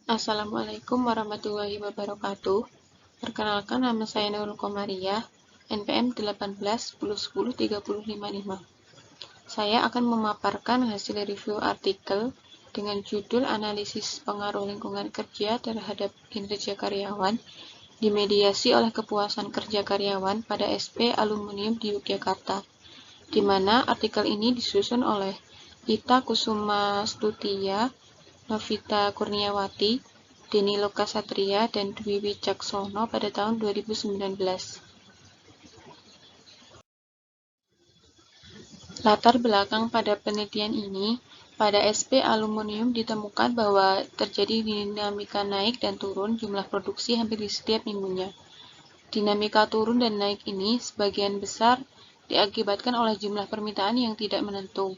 Assalamualaikum warahmatullahi wabarakatuh. Perkenalkan, nama saya Nurul Komariah, NPM 18 10 10 3055. Saya akan memaparkan hasil review artikel dengan judul Analisis Pengaruh Lingkungan Kerja Terhadap Kinerja Karyawan dimediasi oleh kepuasan kerja karyawan pada SP Aluminium di Yogyakarta, di mana artikel ini disusun oleh Ita Kusumastutia, Novita Kurniawati, Denny Lokasatria, dan Dwi Wicaksono pada tahun 2019. Latar belakang pada penelitian ini, pada SP Aluminium ditemukan bahwa terjadi dinamika naik dan turun jumlah produksi hampir di setiap minggunya. Dinamika turun dan naik ini sebagian besar diakibatkan oleh jumlah permintaan yang tidak menentu.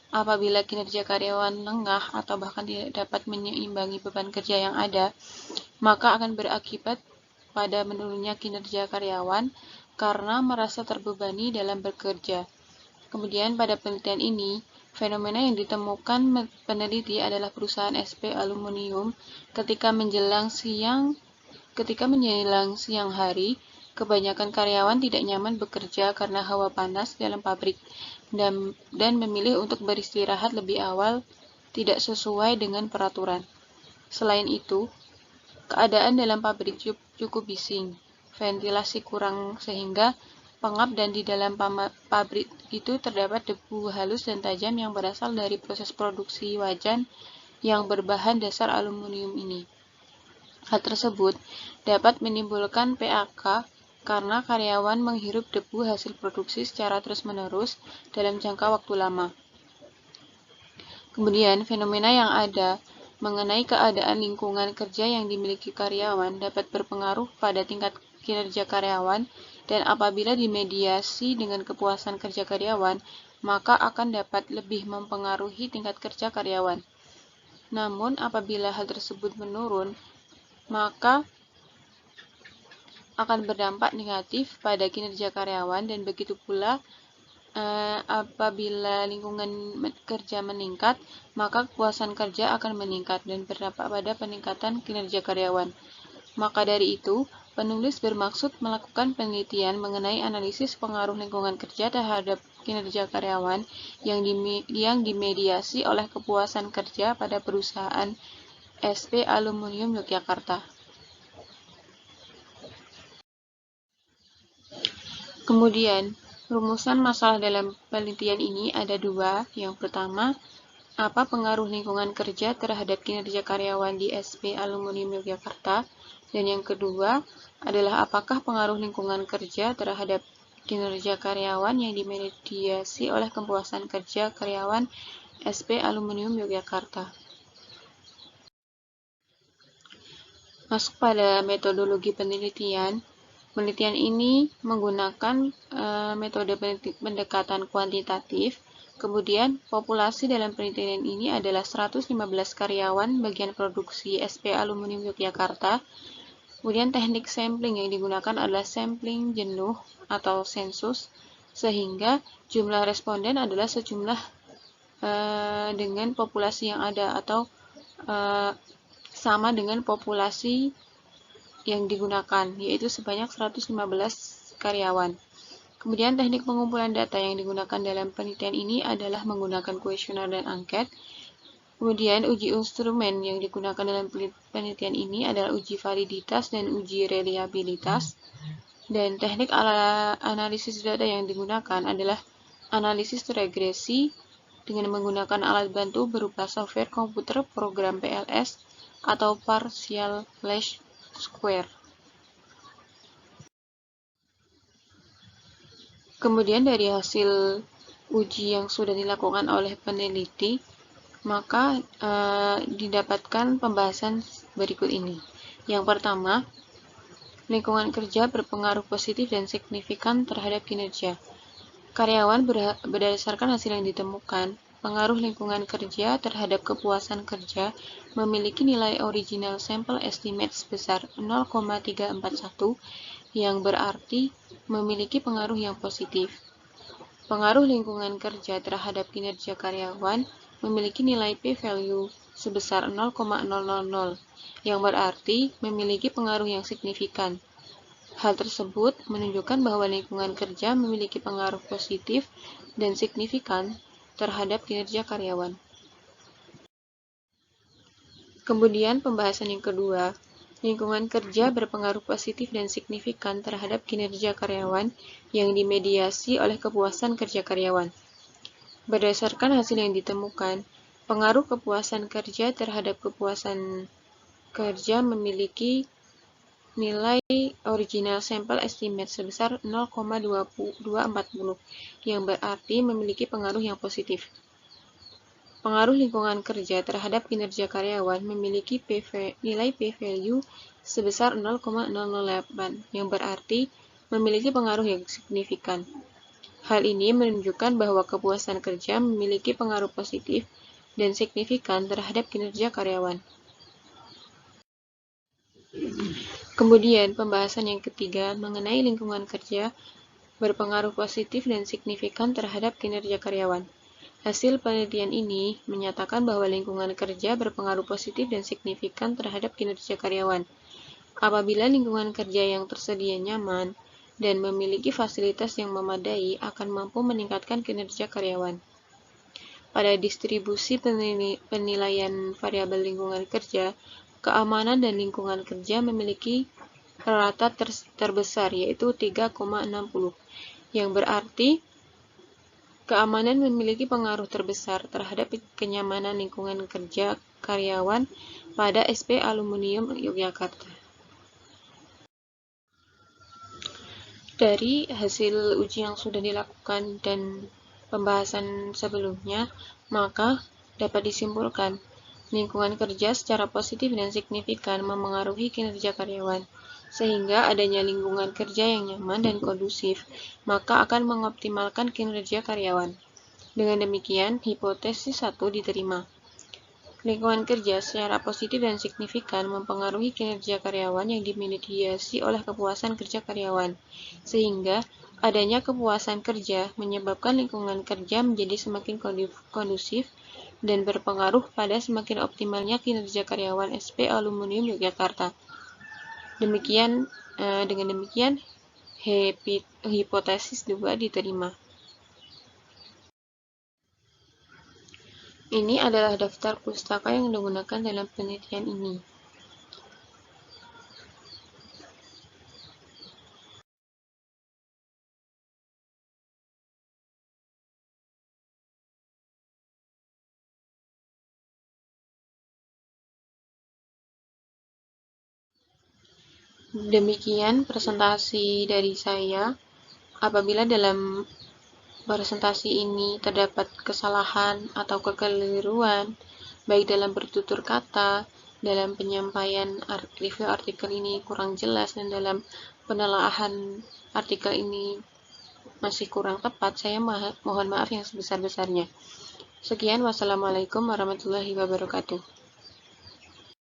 Apabila kinerja karyawan lengah atau bahkan tidak dapat menyeimbangi beban kerja yang ada, maka akan berakibat pada menurunnya kinerja karyawan karena merasa terbebani dalam bekerja. Kemudian pada penelitian ini, fenomena yang ditemukan peneliti adalah perusahaan SP Aluminium ketika menjelang siang hari, kebanyakan karyawan tidak nyaman bekerja karena hawa panas dalam pabrik dan memilih untuk beristirahat lebih awal tidak sesuai dengan peraturan. Selain itu, keadaan dalam pabrik cukup bising, ventilasi kurang sehingga pengap dan di dalam pabrik itu terdapat debu halus dan tajam yang berasal dari proses produksi wajan yang berbahan dasar aluminium ini. Hal tersebut dapat menimbulkan PAK karena karyawan menghirup debu hasil produksi secara terus-menerus dalam jangka waktu lama. Kemudian, fenomena yang ada mengenai keadaan lingkungan kerja yang dimiliki karyawan dapat berpengaruh pada tingkat kinerja karyawan, dan apabila dimediasi dengan kepuasan kerja karyawan, maka akan dapat lebih mempengaruhi tingkat kerja karyawan. Namun, apabila hal tersebut menurun, maka akan berdampak negatif pada kinerja karyawan, dan begitu pula apabila lingkungan kerja meningkat, maka kepuasan kerja akan meningkat dan berdampak pada peningkatan kinerja karyawan. Maka dari itu, penulis bermaksud melakukan penelitian mengenai analisis pengaruh lingkungan kerja terhadap kinerja karyawan yang dimediasi oleh kepuasan kerja pada perusahaan SP Aluminium Yogyakarta. Kemudian, rumusan masalah dalam penelitian ini ada dua. Yang pertama, apa pengaruh lingkungan kerja terhadap kinerja karyawan di SP Aluminium Yogyakarta? Dan yang kedua adalah apakah pengaruh lingkungan kerja terhadap kinerja karyawan yang dimediasi oleh kepuasan kerja karyawan SP Aluminium Yogyakarta. Masuk pada metodologi penelitian. Penelitian ini menggunakan metode pendekatan kuantitatif. Kemudian, populasi dalam penelitian ini adalah 115 karyawan bagian produksi SP Aluminium Yogyakarta. Kemudian, teknik sampling yang digunakan adalah sampling jenuh atau sensus, sehingga jumlah responden adalah sejumlah dengan populasi yang ada atau sama dengan populasi yang digunakan, yaitu sebanyak 115 karyawan. Kemudian teknik pengumpulan data yang digunakan dalam penelitian ini adalah menggunakan kuesioner dan angket. Kemudian uji instrumen yang digunakan dalam penelitian ini adalah uji validitas dan uji reliabilitas. Dan teknik analisis data yang digunakan adalah analisis regresi dengan menggunakan alat bantu berupa software komputer program PLS atau partial least square. Kemudian dari hasil uji yang sudah dilakukan oleh peneliti, maka didapatkan pembahasan berikut ini. Yang pertama, lingkungan kerja berpengaruh positif dan signifikan terhadap kinerja karyawan. Berdasarkan hasil yang ditemukan, pengaruh lingkungan kerja terhadap kepuasan kerja memiliki nilai original sample estimate sebesar 0,341, yang berarti memiliki pengaruh yang positif. Pengaruh lingkungan kerja terhadap kinerja karyawan memiliki nilai p-value sebesar 0,000, yang berarti memiliki pengaruh yang signifikan. Hal tersebut menunjukkan bahwa lingkungan kerja memiliki pengaruh positif dan signifikan terhadap kinerja karyawan. Kemudian pembahasan yang kedua, lingkungan kerja berpengaruh positif dan signifikan terhadap kinerja karyawan yang dimediasi oleh kepuasan kerja karyawan. Berdasarkan hasil yang ditemukan, pengaruh kepuasan kerja terhadap kepuasan kerja memiliki nilai original sample estimate sebesar 0,240, yang berarti memiliki pengaruh yang positif. Pengaruh lingkungan kerja terhadap kinerja karyawan memiliki nilai p-value sebesar 0,008, yang berarti memiliki pengaruh yang signifikan. Hal ini menunjukkan bahwa kepuasan kerja memiliki pengaruh positif dan signifikan terhadap kinerja karyawan. Kemudian, pembahasan yang ketiga mengenai lingkungan kerja berpengaruh positif dan signifikan terhadap kinerja karyawan. Hasil penelitian ini menyatakan bahwa lingkungan kerja berpengaruh positif dan signifikan terhadap kinerja karyawan. Apabila lingkungan kerja yang tersedia nyaman dan memiliki fasilitas yang memadai akan mampu meningkatkan kinerja karyawan. Pada distribusi penilaian variabel lingkungan kerja, keamanan dan lingkungan kerja memiliki rata terbesar, yaitu 3,60, yang berarti keamanan memiliki pengaruh terbesar terhadap kenyamanan lingkungan kerja karyawan pada SP Aluminium Yogyakarta. Dari hasil uji yang sudah dilakukan dan pembahasan sebelumnya, maka dapat disimpulkan lingkungan kerja secara positif dan signifikan memengaruhi kinerja karyawan, sehingga adanya lingkungan kerja yang nyaman dan kondusif, maka akan mengoptimalkan kinerja karyawan. Dengan demikian, hipotesis 1 diterima. Lingkungan kerja secara positif dan signifikan mempengaruhi kinerja karyawan yang dimediasi oleh kepuasan kerja karyawan, sehingga adanya kepuasan kerja menyebabkan lingkungan kerja menjadi semakin kondusif dan berpengaruh pada semakin optimalnya kinerja karyawan SP Aluminium Yogyakarta. Dengan demikian, hipotesis 2 diterima. Ini adalah daftar pustaka yang digunakan dalam penelitian ini. Demikian presentasi dari saya. Apabila dalam presentasi ini terdapat kesalahan atau kekeliruan, baik dalam bertutur kata, dalam penyampaian review artikel ini kurang jelas, dan dalam penelaahan artikel ini masih kurang tepat, saya mohon maaf yang sebesar-besarnya. Sekian, wassalamualaikum warahmatullahi wabarakatuh.